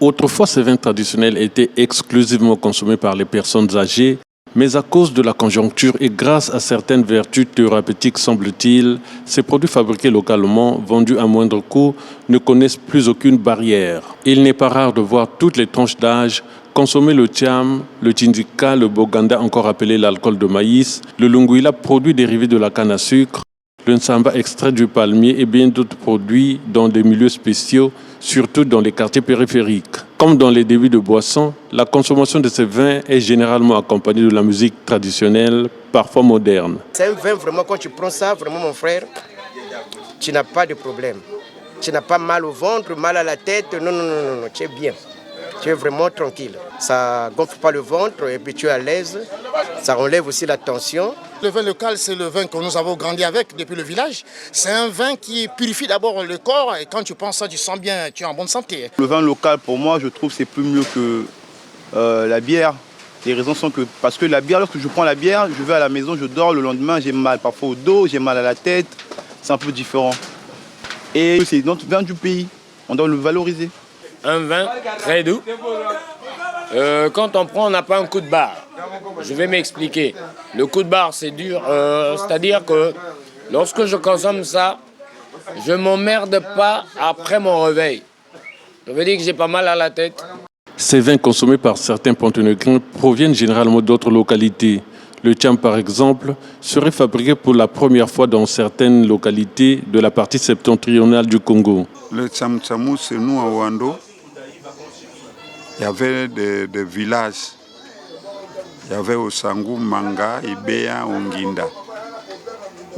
Autrefois, ces vins traditionnels étaient exclusivement consommés par les personnes âgées, mais à cause de la conjoncture et grâce à certaines vertus thérapeutiques, semble-t-il, ces produits fabriqués localement, vendus à moindre coût, ne connaissent plus aucune barrière. Il n'est pas rare de voir toutes les tranches d'âge consommer le thiam, le tchindika, le boganda, encore appelé l'alcool de maïs, le lunguila, produit dérivé de la canne à sucre, le nsamba, extrait du palmier et bien d'autres produits dans des milieux spéciaux, surtout dans les quartiers périphériques. Comme dans les débits de boissons, la consommation de ces vins est généralement accompagnée de la musique traditionnelle, parfois moderne. C'est un vin, vraiment, quand tu prends ça, vraiment mon frère, tu n'as pas de problème. Tu n'as pas mal au ventre, mal à la tête, non, tu es bien. Tu es vraiment tranquille. Ça ne gonfle pas le ventre et puis tu es à l'aise. Ça enlève aussi la tension. Le vin local, c'est le vin que nous avons grandi avec depuis le village. C'est un vin qui purifie d'abord le corps et quand tu prends ça, tu sens bien, tu es en bonne santé. Le vin local, pour moi, je trouve que c'est plus mieux que la bière. Les raisons sont que, parce que la bière, lorsque je prends la bière, je vais à la maison, je dors, le lendemain, j'ai mal parfois au dos, j'ai mal à la tête. C'est un peu différent. Et c'est notre vin du pays, on doit le valoriser. Un vin très doux. Quand on prend, on n'a pas un coup de barre. Je vais m'expliquer. Le coup de barre, c'est dur. C'est-à-dire que lorsque je consomme ça, je ne m'emmerde pas après mon réveil. Ça veut dire que j'ai pas mal à la tête. Ces vins consommés par certains Ponténégrins proviennent généralement d'autres localités. Le thiam, par exemple, serait fabriqué pour la première fois dans certaines localités de la partie septentrionale du Congo. Le thiam-thiamou, c'est nous à Ouando. Il y avait des villages. Il y avait Osangu, Manga, Ibea, Onginda,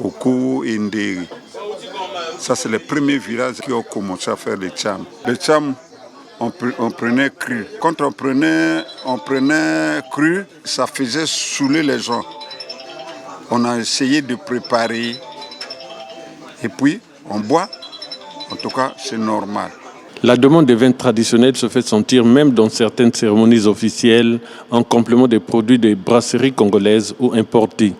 Oku et Nderi. Ça, c'est les premiers villages qui ont commencé à faire le thiam. Le thiam, on prenait cru. Quand on prenait cru, ça faisait saouler les gens. On a essayé de préparer et puis on boit. En tout cas, c'est normal. La demande des vins traditionnels se fait sentir même dans certaines cérémonies officielles en complément des produits des brasseries congolaises ou importés.